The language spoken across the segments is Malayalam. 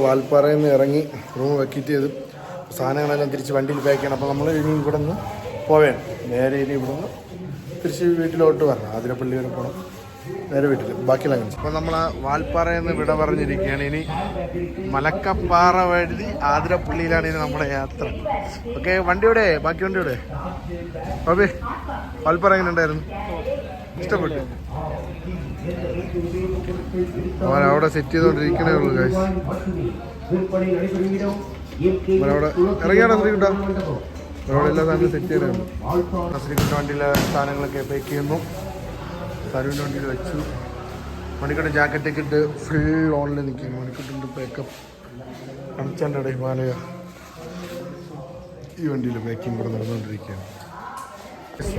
വാൽപ്പാറയിൽ നിന്ന് ഇറങ്ങി റൂം വെക്കറ്റ് ചെയ്ത് സാധനങ്ങളെല്ലാം തിരിച്ച് വണ്ടിയിൽ പാക്ക് ചെയ്യണം. അപ്പോൾ നമ്മൾ ഇനി ഇവിടെ നിന്ന് പോവേണം. നേരെ ഇനി ഇവിടെ നിന്ന് തിരിച്ച് വീട്ടിലോട്ട് വരണം. ആതിരപ്പള്ളി വരെ പോകണം, നേരെ വീട്ടിൽ ബാക്കിയെല്ലാം കഴിച്ചു. അപ്പോൾ നമ്മൾ വാൽപ്പാറയിൽ നിന്ന് വിട പറഞ്ഞിരിക്കുകയാണ്. ഇനി മലക്കപ്പാറ വഴി ആതിരപ്പള്ളിയിലാണ് ഇനി നമ്മുടെ യാത്ര. ഓക്കെ, വണ്ടിയുടെ ബാക്കി വണ്ടിയുടെ ഓബേ വാൽപ്പാറ എങ്ങനെ ഉണ്ടായിരുന്നു? ഇഷ്ടപ്പെട്ടു? അവരവിടെ സെറ്റ് ചെയ്തോണ്ടിരിക്കണേ ഉള്ളൂ ഗൈസ്. അവരവിടെ ഇറങ്ങിയാണോ ശ്രീകുട്ട? അവരവിടെ എല്ലാ സാധനവും സെറ്റ് ചെയ്തേ ഉള്ളൂ. ശ്രീകുട്ട വണ്ടിയിലെ സാധനങ്ങളൊക്കെ പാക്ക് ചെയ്യുന്നു. സരുവിൻ്റെ വണ്ടിയിൽ വെച്ചു. മണിക്കൂട്ട് ജാക്കറ്റൊക്കെ ഇട്ട് ഫുൾ ഓണിൽ നിൽക്കുന്നു. മണിക്കൂട്ടുണ്ട് പാക്കപ്പ്. കണിച്ചാൻ്റെ ഹിമാലയ ഈ വണ്ടിയിൽ പാക്കിങ് കൂടെ നടന്നുകൊണ്ടിരിക്കുകയാണ്.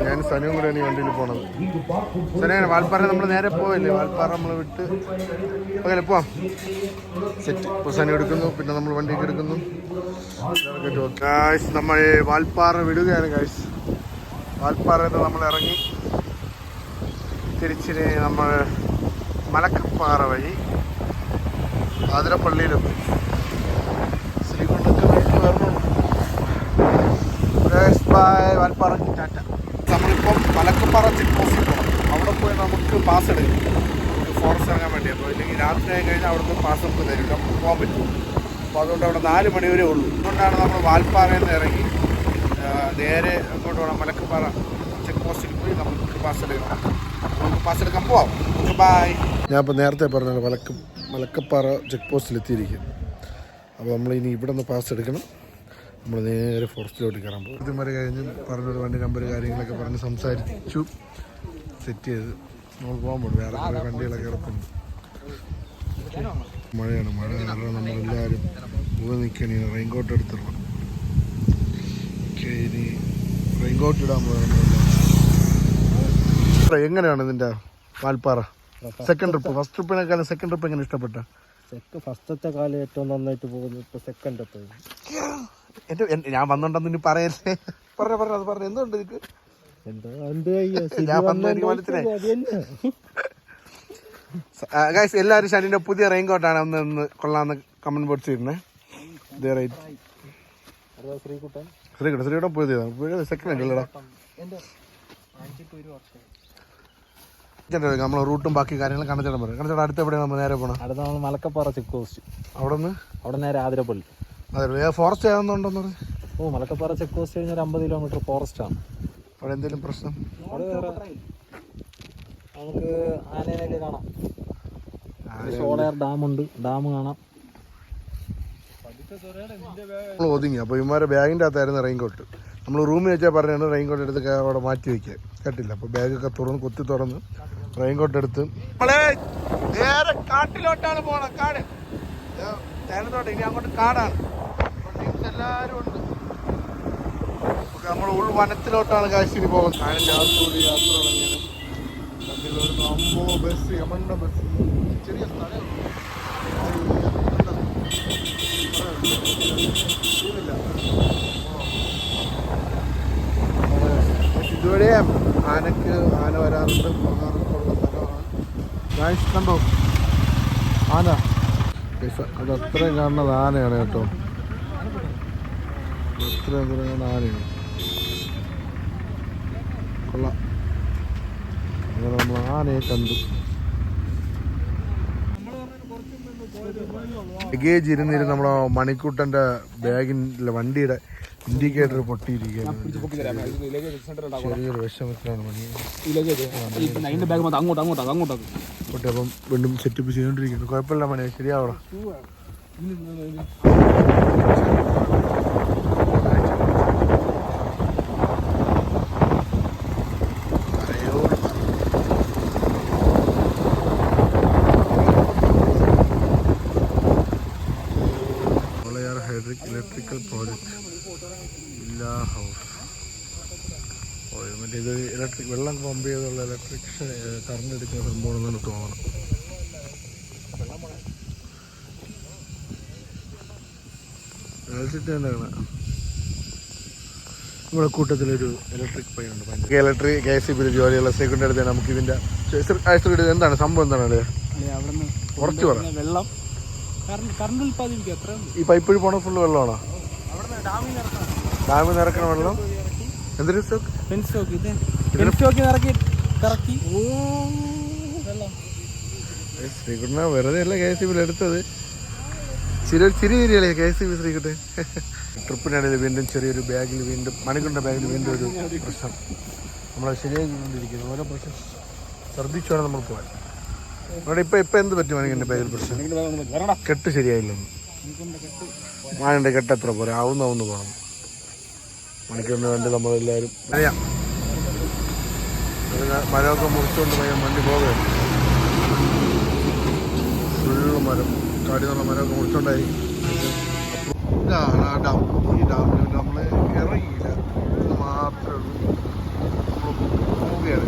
ഞാൻ സനുവും കൂടെയാണ് ഈ വണ്ടിയിൽ പോണത്. സനുവാണ് വാൽപ്പാറ നമ്മൾ നേരെ പോവല്ലേ, വാൽപ്പാറ നമ്മൾ വിട്ട് അങ്ങനെ പോവാം. സെറ്റ്. ഇപ്പോൾ സനു എടുക്കുന്നു, പിന്നെ നമ്മൾ വണ്ടിയൊക്കെ എടുക്കുന്നു. ഗായ്സ് നമ്മൾ വാൽപ്പാറ വിടുകയാണ് ഗായ്സ്. വാൽപ്പാറയിൽ നിന്ന് നമ്മൾ ഇറങ്ങി തിരിച്ചിന് നമ്മൾ മലക്കപ്പാറ വഴി ആതിരപ്പള്ളിയിലെത്തി. ശ്രീകുണ്ടൊക്കെ വീട്ടിൽ വരണുണ്ട്. വാൽപ്പാറ ടാറ്റ. നമ്മളിപ്പം മലക്കപ്പാറ ചെക്ക് പോസ്റ്റിൽ പോകണം. അവിടെ പോയി നമുക്ക് പാസ് എടുക്കും, നമുക്ക് ഫോറസ്റ്റ് ഇറങ്ങാൻ വേണ്ടി. അപ്പോൾ ഇല്ലെങ്കിൽ രാത്രി ആയി കഴിഞ്ഞാൽ അവിടുന്ന് പാസ് നമുക്ക് തരും, നമുക്ക് പോകാൻ പറ്റും. അപ്പോൾ അതുകൊണ്ട് അവിടെ 4 മണി വരെ ഉള്ളൂ. അതുകൊണ്ടാണ് നമ്മൾ വാൽപ്പാറയിൽ നിന്ന് ഇറങ്ങി നേരെ അങ്ങോട്ട് പോകണം. മലക്കപ്പാറ ചെക്ക് പോസ്റ്റിൽ പോയി നമുക്ക് പാസ് എടുക്കണം. നമുക്ക് പാസ് എടുക്കാൻ പോവാം. ബൈ. ഞാൻ ഇപ്പോൾ നേരത്തെ പറഞ്ഞത് മലക്കപ്പാറ ചെക്ക് പോസ്റ്റിൽ എത്തിയിരിക്കും. അപ്പോൾ നമ്മളിനി ഇവിടെ നിന്ന് പാസ് എടുക്കണം. നമ്മൾ നേരെ ഫോറസ്റ്റിലോട്ട് കയറാൻ പോകും. ഇതും വരെ കഴിഞ്ഞ് പറഞ്ഞൊരു വണ്ടി നമ്പർ കാര്യങ്ങളൊക്കെ പറഞ്ഞ് സംസാരിച്ചു സെറ്റ് ചെയ്ത് നമ്മൾ പോകാൻ പോകും. വേറെ കുറേ വണ്ടികളൊക്കെ കിടപ്പുണ്ട്. മഴയാണ്. മഴ കാരണം നമ്മളെല്ലാവരും പോയി നിൽക്കണം. ഇനി റെയിൻകോട്ട് എടുത്തിടണം. ഓക്കെ, ഇനി റെയിൻകോട്ട് ഇടാൻ പോകണം. എങ്ങനെയാണ് ഇതിൻ്റെ വാൽപ്പാറ സെക്കൻഡ് ട്രിപ്പ്? ഫസ്റ്റ് ട്രിപ്പിനേക്കാളും സെക്കൻഡ് ട്രിപ്പ് എങ്ങനെ ഇഷ്ടപ്പെട്ട? ഫസ്റ്റത്തെ കാലം ഏറ്റവും നന്നായിട്ട് പോകുന്നു. ഇപ്പോൾ സെക്കൻഡ് ട്രിപ്പ് ഞാൻ വന്നോണ്ടെന്ന് ഇനി പറയല്ലേ. പറഞ്ഞു എന്തുകൊണ്ട് എനിക്ക് ഗൈസ്. എല്ലാവരും ഷാനിന്റെ പുതിയ റെയിൻകോട്ടാണ് ഒന്ന് കൊള്ളാന്ന് കമന്റ് ബോക്സ് ചെയ്തിരുന്നേ. ശ്രീകുട്ടൻ പുതിയതാണ്. സെക്കൻഡ് അല്ലടാ. നമ്മളെ റൂട്ടും ബാക്കി കാര്യങ്ങളും കണച്ചേട്ടൻ പറയും. കണച്ചേട്ടൻ അടുത്ത് എവിടെയാണ് നമ്മൾ നേരെ പോകണം? അടുത്ത നമ്മൾ മലക്കപ്പാറ ചെക്ക് പോസ്റ്റ്. അവിടെ നേരെ ആതിരപ്പള്ളി. അതെ, ഫോറസ്റ്റ് ആകുന്നുണ്ടെന്ന് പറഞ്ഞു. മലക്കപ്പാറ ചെക്ക് പോസ്റ്റ് കഴിഞ്ഞാൽ 50 കിലോമീറ്റർ ഫോറസ്റ്റ് ആണ്. അവിടെ എന്തെങ്കിലും പ്രശ്നം? അവിടെ വേറെ നമുക്ക് ആനേനെയൊക്കെ കാണാം. ഷോളയാർ ഡാമുണ്ട്, ഡാം കാണാം. ഒതുങ്ങി. അപ്പോൾ ഇവന്മാരെ ബാഗിൻ്റെ അകത്തായിരുന്നു റെയിൻകോട്ട്. നമ്മൾ റൂമിൽ വെച്ചാൽ പറഞ്ഞാണ് റെയിൻകോട്ട് എടുത്ത് അവിടെ മാറ്റി വയ്ക്കുക. കേട്ടില്ല. അപ്പോൾ ബാഗൊക്കെ കുത്തി തുറന്ന് റെയിൻകോട്ട് എടുത്ത് നമ്മളെ നേരെ കാട്ടിലോട്ടാണ് പോകണം. കാട് തേനത്തോട്ട്. ഇനി അങ്ങോട്ട് കാടാണ്. എല്ലാവരും ഉണ്ട്. നമ്മൾ ഉൾവനത്തിലോട്ടാണ് കാശ്മീരി പോകുന്നത്. അതിൻ്റെ അകത്തുകൂടി യാത്ര തുടങ്ങിയത്. ബസ് യമണ്ട ബസ് ചെറിയ സ്ഥലം ഇതുവരെ ആന വരാറുണ്ട്, പോകാറൊക്കെ ഉള്ള സ്ഥലമാണ്. കണ്ടോ ആന? അത് അത്രയും കാണുന്നത് ആനയാണ് കേട്ടോ. അത്രയും ദൂരം ആനയാണ്. കൊള്ളാം. അങ്ങനെ നമ്മൾ ആനയെ കണ്ടു. ലഗേജ് ഇരുന്നിരുന്ന് നമ്മളെ മണിക്കൂട്ടൻ്റെ ബാഗിൻ്റെ വണ്ടിയുടെ ഇൻഡിക്കേറ്റർ പൊട്ടിയിരിക്കുകയാണ്. ചെറിയൊരു വിഷമത്തിലാണ് മണി. പൊട്ടി. അപ്പം വീണ്ടും സെറ്റപ്പ് ചെയ്തുകൊണ്ടിരിക്കുന്നു. കുഴപ്പമില്ല മണി, ശരിയാവണം. Electrical project villa house. മറ്റേ ഇത് ഇലക്ട്രിക് വെള്ളം പമ്പ് ചെയ്തുള്ള ഇലക്ട്രിക്ഷൻ കറണ്ട് എടുക്കുന്ന സംഭവമാണെന്നാണ് തോന്നണം. ഇലക്ട്രിസിറ്റി തന്നെയാണ്. നമ്മുടെ കൂട്ടത്തിലൊരു ഇലക്ട്രിക് പയ്യുണ്ട്. ഇലക്ട്രിക് KSEB ജോലിയുള്ള സെക്കൻഡ് അടുത്ത് നമുക്ക് ഇതിൻ്റെ എന്താണ് സംഭവം? എന്താണ് കുറച്ച് പറ. വെള്ളം കറണ്ട് ഉൽപ്പാദിപ്പിക്കും അത്ര. ഈ പൈപ്പ് വഴി പോണ ഫുള്ള് വെള്ളമാണോ? അവിടെ ഡാമിൽ നിറക്കണം. ഡാമിൽ നിറക്കണ വെള്ളം എന്തൊരു സ്റ്റോക്ക്? പെൻസ്റ്റോക്ക് ഇത് പെൻസ്റ്റോക്ക് ഇറക്കി കറക്കി വെള്ളം. ശ്രീകുട്ടനെ വെറുതെ അല്ല KCB എടുത്തത്. ചിരി തിരിയല്ലേ KCB ശ്രീകുട്ടൻ. ട്രിപ്പിനിടയിൽ വീണ്ടും ചെറിയൊരു ബാഗിൽ വീണ്ടും മണിക്കൂറിൻ്റെ ബാഗിൽ വീണ്ടും ഒരു പ്രശ്നം നമ്മളെ ശരിയാക്കിക്കൊണ്ടിരിക്കുന്നു. ഓരോ പ്രശ്നം ശ്രദ്ധിച്ചു വേണം നമ്മൾ പോകാൻ. അവിടെ ഇപ്പം എന്ത് പറ്റും മണിക്കൂറിൻ്റെ ബാഗിൽ പ്രശ്നം? കെട്ട് ശരിയായില്ലെന്ന്. മാനിൻ്റെ കെട്ട് എത്ര പോരാ? ആവുന്ന പോകണം. മണിക്കൂറിന് വേണ്ടി നമ്മളെല്ലാവരും അറിയാം. മരമൊക്കെ മുറിച്ചുകൊണ്ട് വണ്ടി പോവുകയാണ്. ഫുള്ള് മരം, കാടി നിന്നുള്ള മരമൊക്കെ മുറിച്ചുകൊണ്ടായി. ഇതാണ് ആ ഡാം. ഈ ഡാമിൽ നമ്മൾ ഇറങ്ങിയില്ല എന്ന് മാത്രമേ ഉള്ളൂ. നമ്മൾ പോവുകയാണ്.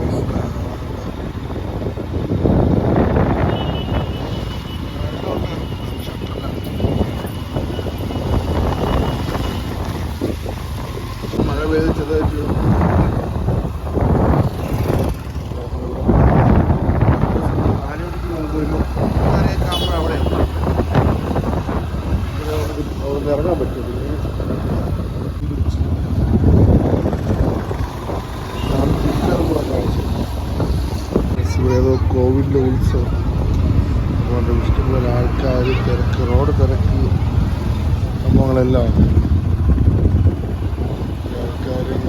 മഴ പെയ്ത് ചെറുതായിട്ട് ഇറങ്ങാൻ പറ്റും. ഏതോ കോവിഡിൻ്റെ ഉത്സവം അതുകൊണ്ട് ഇഷ്ടംപോലെ ആൾക്കാർ, തിരക്ക്, റോഡ് തിരക്ക് സംഭവങ്ങളെല്ലാം ആൾക്കാരും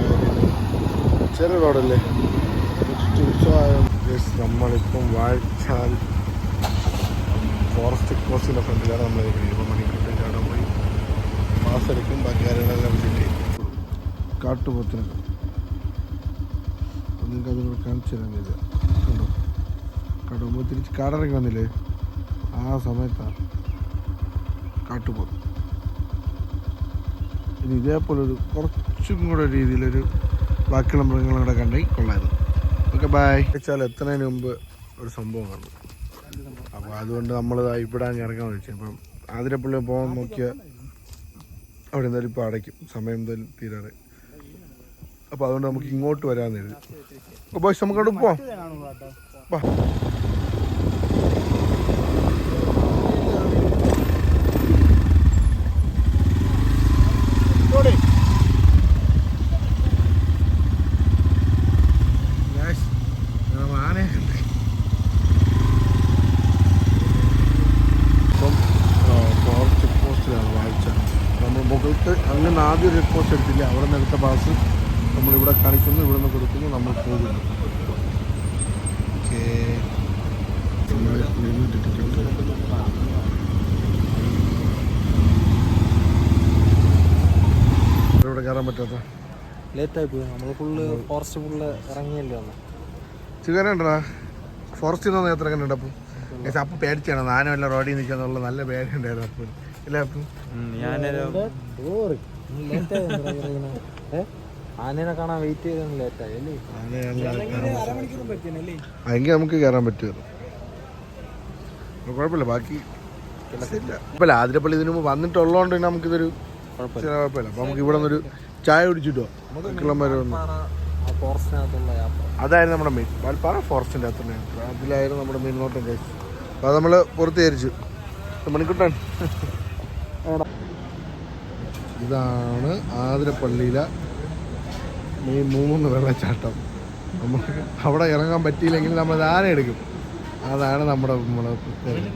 ചെറിയ റോഡല്ലേ ഉത്സവമായ. നമ്മളിപ്പം വാഴച്ചാൽ ഫോറസ്റ്റ് പോസ്റ്റിൻ്റെ ഫ്രണ്ടിലാണ് നമ്മൾ ഇപ്പം മണിക്കൂറിൻ്റെ ചാടാൻ പോയി പാസ് എടുക്കും. ബാക്കി കാര്യങ്ങളെല്ലാം വിസിറ്റ് ചെയ്യും. കാട്ടുപോത്തിനൊക്കെ നിങ്ങൾക്ക് അതിനോട് കാണിച്ചു തരാനില്ല. കണ്ടോ കാട്ടുമ്പോൾ തിരിച്ച് കാടിറങ്ങി വന്നില്ലേ? ആ സമയത്താണ് കാട്ടുപോത്ത്. ഇനി ഇതേപോലൊരു കുറച്ചും കൂടെ രീതിയിലൊരു ബാക്കിയുള്ള മൃഗങ്ങളൂടെ കണ്ടെങ്കിൽ കൊള്ളായിരുന്നു. Okay bye. വെച്ചാൽ എത്തുന്നതിന് മുമ്പ് ഒരു സംഭവം കണ്ടു. അപ്പോൾ അതുകൊണ്ട് നമ്മൾ ഇവിടെ ഇറങ്ങാൻ വിളിച്ചു. അപ്പം ആതിരപ്പള്ളി പോകാൻ നോക്കിയാൽ അവിടെ എന്തായാലും ഇപ്പോൾ അടയ്ക്കും, സമയം എന്തായാലും തീരാറ്. അപ്പോൾ അതുകൊണ്ട് നമുക്ക് ഇങ്ങോട്ട് വരാമെന്ന് എഴുതി. അപ്പോൾ ബോയ്സ് നമുക്ക് അവിടെ പോവാം. അങ്ങനെ ആദ്യം റെഡ് പോസ്റ്റ് എടുത്തില്ല. അവിടെ നിന്ന് എടുത്ത പാസ് നമ്മളിവിടെ കാണിക്കുന്നു, ഇവിടെ നിന്ന് കൊടുക്കുന്നു, നമ്മൾ പോകുന്നു. ഓക്കേ, ഇവിടെ കയറാൻ പറ്റാത്ത ലേറ്റായി പോയി. നമ്മൾ ഫുള്ള് ഫോറസ്റ്റ് ഫുള്ള് ഇറങ്ങിയല്ലേ വന്നു. ചിക്കനുണ്ടടാ ഫോറസ്റ്റിൽ നിന്ന് എത്ര കണ്ടുണ്ട്. അപ്പം അപ്പം പേടിച്ചാണ് നാനും എല്ലാം റോഡിൽ നിൽക്കാന്നുള്ള നല്ല പേടിയുണ്ടായിരുന്നു. അപ്പം ഇല്ല അപ്പം ആനേനെ കാണാൻ വെയിറ്റ് ചെയ്താണ് ലേറ്റായി അല്ലേ? എങ്കിൽ നമുക്ക് കയറാൻ പറ്റുമല്ലോ. കുഴപ്പമില്ല, ബാക്കി കുഴപ്പമില്ല. ആതിരപ്പള്ളി ഇതിനു മുമ്പ് വന്നിട്ടുള്ളതുകൊണ്ട് തന്നെ നമുക്കിതൊരു കുഴപ്പമില്ല. അപ്പം നമുക്ക് ഇവിടെ നിന്നൊരു ചായ കുടിച്ചിട്ടോ അതായിരുന്നു നമ്മുടെ മെയിൻ. വാൽപ്പാറ ഫോറസ്റ്റിൻ്റെ അകത്തുള്ള യാത്ര, അതിലായിരുന്നു നമ്മുടെ മെയിൻ നോട്ടം കഴിച്ചു. അപ്പോൾ അത് നമ്മൾ പൂർത്തീകരിച്ചു. മണിക്കൂട്ടാൻ ഇതാണ് ആതിരപ്പള്ളിയിലെ മെയിൻ 3 വെള്ളച്ചാട്ടം. നമുക്ക് അവിടെ ഇറങ്ങാൻ പറ്റിയില്ലെങ്കിൽ നമ്മൾ ആന എടുക്കും. അതാണ് നമ്മുടെ പ്രത്യേകത.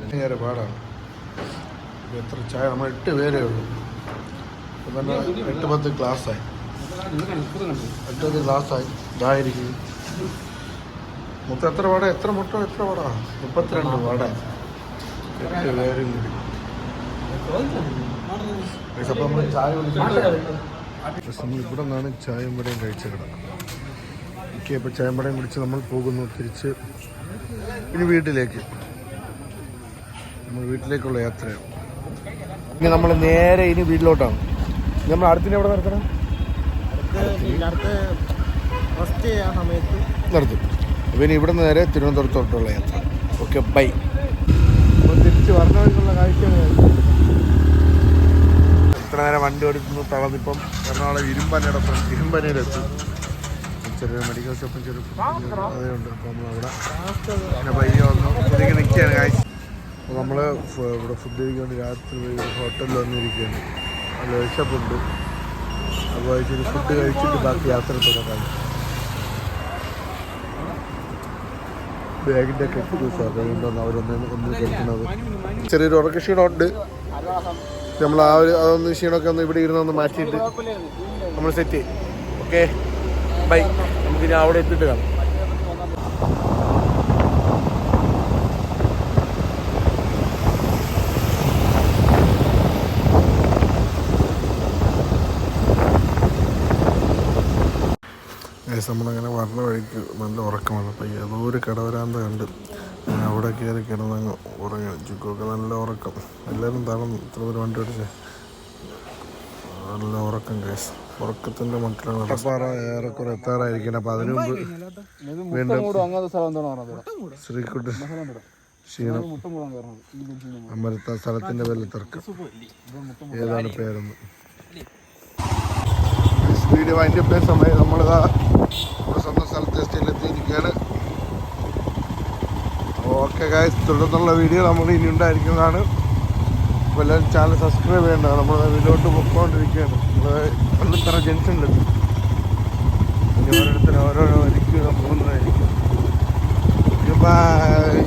ഭയങ്കര പാടാണ്. എത്ര ചായ നമ്മൾ 8 പേരേ ഉള്ളൂ. ഇപ്പം തന്നെ 8-10 ഗ്ലാസ്സായി. 8 ഗ്ലാസ്സായി ഇതായിരിക്കും. മൊത്തം എത്ര വട, എത്ര മുട്ട, എത്ര വട? 32 വട, 8 പേരും കൂടി. അപ്പം നമ്മൾ ചായ നമ്മളിവിടെ നിന്നാണ് ചായയും വടയും കഴിച്ച കട. ഓക്കെ, അപ്പോൾ ചായയും വടയും കുടിച്ച് നമ്മൾ പോകുന്നു തിരിച്ച് ഇനി വീട്ടിലേക്ക്. നമ്മൾ വീട്ടിലേക്കുള്ള യാത്രയാണ്. ഇനി നമ്മൾ നേരെ ഇനി വീട്ടിലോട്ടാണ്. നമ്മൾ അടുത്തിന് എവിടെ നിർത്തണം? നിർത്തും. അപ്പോൾ ഇനി ഇവിടെ നിന്ന് നേരെ തിരുവനന്തപുരത്തോട്ടുള്ള യാത്ര. Okay bye. അപ്പോൾ തിരിച്ച് വരണവർക്കുള്ള കാഴ്ചയാണ്. ഇത്ര നേരം വണ്ടി ഓടിക്കുന്നു തളർന്നിപ്പം എറണാകുളം ഇരുമ്പനയിലെത്തി. ചെറിയ മെഡിക്കൽ ഷോപ്പും ചെറിയ അതുണ്ട്. അപ്പോൾ നമ്മളവിടെ പിന്നെ പയ്യെ വന്നു ഒതുങ്ങി നിൽക്കുകയാണ് കാഴ്ച. അപ്പോൾ നമ്മൾ ഇവിടെ ഫുഡ് കഴിക്കാൻ രാത്രി ഹോട്ടലിൽ വന്നിരിക്കുകയാണ്. നല്ല വിശപ്പുണ്ട്. അപ്പോൾ ഇച്ചിരി ഫുഡ് കഴിച്ചിട്ട് ബാക്കി യാത്ര തുടങ്ങാൻ. ബാഗിൻ്റെ കെട്ട് ദിവസമാണ് അവരൊന്ന് കേൾക്കുന്നത്. ചെറിയൊരു ഉറക്ക ക്ഷീണമുണ്ട്. നമ്മൾ അതൊന്ന് ക്ഷീണമൊക്കെ ഒന്ന് ഇവിടെ ഇരുന്നൊന്ന് മാറ്റിയിട്ട് നമ്മൾ സെറ്റ് ചെയ്യും. Okay bye. നമുക്കിനി അവിടെ എത്തിയിട്ട് കാണാം. നമ്മളങ്ങനെ വരണ വഴിക്ക് നല്ല ഉറക്കമാണ്. പയ്യ ഏതോ ഒരു കടവരാന്ത കണ്ട് അവിടെ കയറി കിടന്നങ്ങ് ഉറങ്ങി. ചുക്കൊക്കെ നല്ല ഉറക്കം. എല്ലാവരും തളർന്നു. ഇത്ര ഒരു വണ്ടി ഓടിച്ച് നല്ല ഉറക്കം കേസ്. ഉറക്കത്തിൻ്റെ മട്ടിലാണ്. കടപ്പാറ ഏറെക്കുറെ എത്താറായിരിക്കണം. അപ്പം അതിനു മുമ്പ് വീണ്ടും ശ്രീകുട്ടി ക്ഷീണം അമരത്ത സ്ഥലത്തിൻ്റെ പേരിൽ തർക്കം. ഏതാണ് പേരെന്ന് വീഡിയോ അതിൻ്റെ പേര് സമയം നമ്മളിതാ സ്വന്തം സ്ഥലത്ത് സ്റ്റേജിലെത്തിയിരിക്കുകയാണ്. ഓക്കെ ഗായ്സ്, തുടർന്നുള്ള വീഡിയോ നമ്മൾ ഇനി ഉണ്ടായിരിക്കുന്നതാണ്. അപ്പോൾ എല്ലാവരും ചാനൽ സബ്സ്ക്രൈബ് ചെയ്യേണ്ടതാണ്. നമ്മൾ വീട്ടിലോട്ട് പൊയ്ക്കൊണ്ടിരിക്കുകയാണ്. നമ്മൾ പള്ളിത്തറ ജംഗ്ഷനിലെത്തി. ഇനി ഓരോരുത്തരും ഓരോരോ വരിക്കുക പോകുന്നതായിരിക്കും. ബൈ.